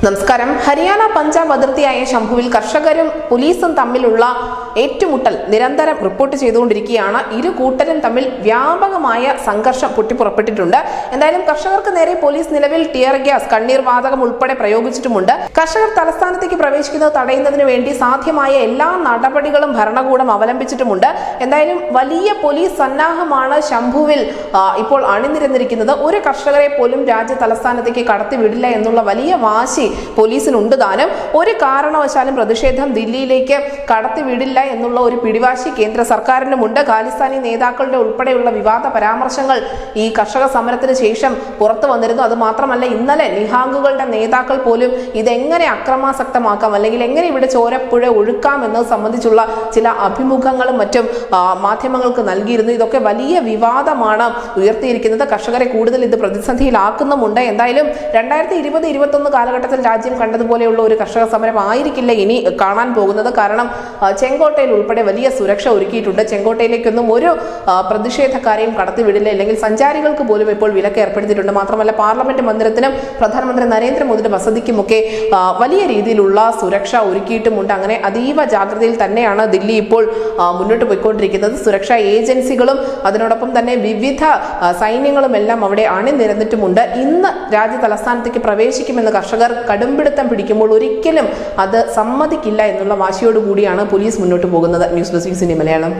നമസ്കാരം. ഹരിയാന പഞ്ചാബ് അതിർത്തിയായ ശംഭുവിൽ കർഷകരും പോലീസും തമ്മിലുള്ള ഏറ്റുമുട്ടൽ നിരന്തരം റിപ്പോർട്ട് ചെയ്തുകൊണ്ടിരിക്കുകയാണ്. ഇരു കൂട്ടരും തമ്മിൽ വ്യാപകമായ സംഘർഷം പൊട്ടിപ്പുറപ്പെട്ടിട്ടുണ്ട്. എന്തായാലും കർഷകർക്ക് നേരെ പോലീസ് നിലവിൽ ടിയർ ഗ്യാസ്, കണ്ണീർ വാതകം ഉൾപ്പെടെ പ്രയോഗിച്ചിട്ടുമുണ്ട്. കർഷകർ തലസ്ഥാനത്തേക്ക് പ്രവേശിക്കുന്നത് തടയുന്നതിന് വേണ്ടി സാധ്യമായ എല്ലാ നടപടികളും ഭരണകൂടം അവലംബിച്ചിട്ടുമുണ്ട്. എന്തായാലും വലിയ പോലീസ് സന്നാഹമാണ് ശംഭുവിൽ ഇപ്പോൾ അണിനിരന്നിരിക്കുന്നത്. ഒരു കർഷകരെ പോലും രാജ്യ തലസ്ഥാനത്തേക്ക് കടത്തിവിടില്ല എന്നുള്ള വലിയ വാശി പോലീസിനുണ്ട് താനും. ഒരു കാരണവശാലും പ്രതിഷേധം ദില്ലിയിലേക്ക് കടത്തിവിടില്ല എന്നുള്ള ഒരു പിടിവാശി കേന്ദ്ര സർക്കാരിനുമുണ്ട്. ഖാലിസ്ഥാനി നേതാക്കളുടെ ഉൾപ്പെടെയുള്ള വിവാദ പരാമർശങ്ങൾ ഈ കർഷക സമരത്തിന് ശേഷം പുറത്തു വന്നിരുന്നു. അത് മാത്രമല്ല, ഇന്നലെ നിഹാങ്കുകളുടെ നേതാക്കൾ പോലും ഇതെങ്ങനെ അക്രമാസക്തമാക്കാം, അല്ലെങ്കിൽ എങ്ങനെ ഇവിടെ ചോരപ്പുഴ ഒഴുക്കാം എന്നത് സംബന്ധിച്ചുള്ള ചില അഭിമുഖങ്ങളും മറ്റും മാധ്യമങ്ങൾക്ക് നൽകിയിരുന്നു. ഇതൊക്കെ വലിയ വിവാദമാണ് ഉയർത്തിയിരിക്കുന്നത്. കർഷകരെ കൂടുതൽ ഇത് പ്രതിസന്ധിയിലാക്കുന്നുമുണ്ട്. എന്തായാലും 2020-21 കാലഘട്ടത്തിൽ രാജ്യം കണ്ടതുപോലെയുള്ള ഒരു കർഷക സമരം ആയിരിക്കില്ല ഇനി കാണാൻ പോകുന്നത്. കാരണം ചെങ്കോട്ടയിൽ ഉൾപ്പെടെ വലിയ സുരക്ഷ ഒരുക്കിയിട്ടുണ്ട്. ചെങ്കോട്ടയിലേക്കൊന്നും ഒരു പ്രതിഷേധക്കാരെയും കടത്തിവിടില്ല, അല്ലെങ്കിൽ സഞ്ചാരികൾക്ക് പോലും ഇപ്പോൾ വിലക്ക് ഏർപ്പെടുത്തിയിട്ടുണ്ട്. മാത്രമല്ല, പാർലമെന്റ് മന്ദിരത്തിനും പ്രധാനമന്ത്രി നരേന്ദ്രമോദിയുടെ വസതിക്കുമൊക്കെ വലിയ രീതിയിലുള്ള സുരക്ഷ ഒരുക്കിയിട്ടുമുണ്ട്. അങ്ങനെ അതീവ ജാഗ്രതയിൽ തന്നെയാണ് ദില്ലി ഇപ്പോൾ മുന്നോട്ട് പോയിക്കൊണ്ടിരിക്കുന്നത്. സുരക്ഷാ ഏജൻസികളും അതിനോടൊപ്പം തന്നെ വിവിധ സൈന്യങ്ങളും എല്ലാം അവിടെ അണിനിരന്നിട്ടുമുണ്ട്. ഇന്ന് രാജ്യ തലസ്ഥാനത്തേക്ക് പ്രവേശിക്കുമെന്ന് കർഷകർ കടുംപിടുത്തം പിടിക്കുമ്പോൾ ഒരിക്കലും അത് സമ്മതിക്കില്ല എന്നുള്ള വാശിയോടുകൂടിയാണ് പോലീസ് മുന്നോട്ട് പോകുന്നത്. News desk Malayalam.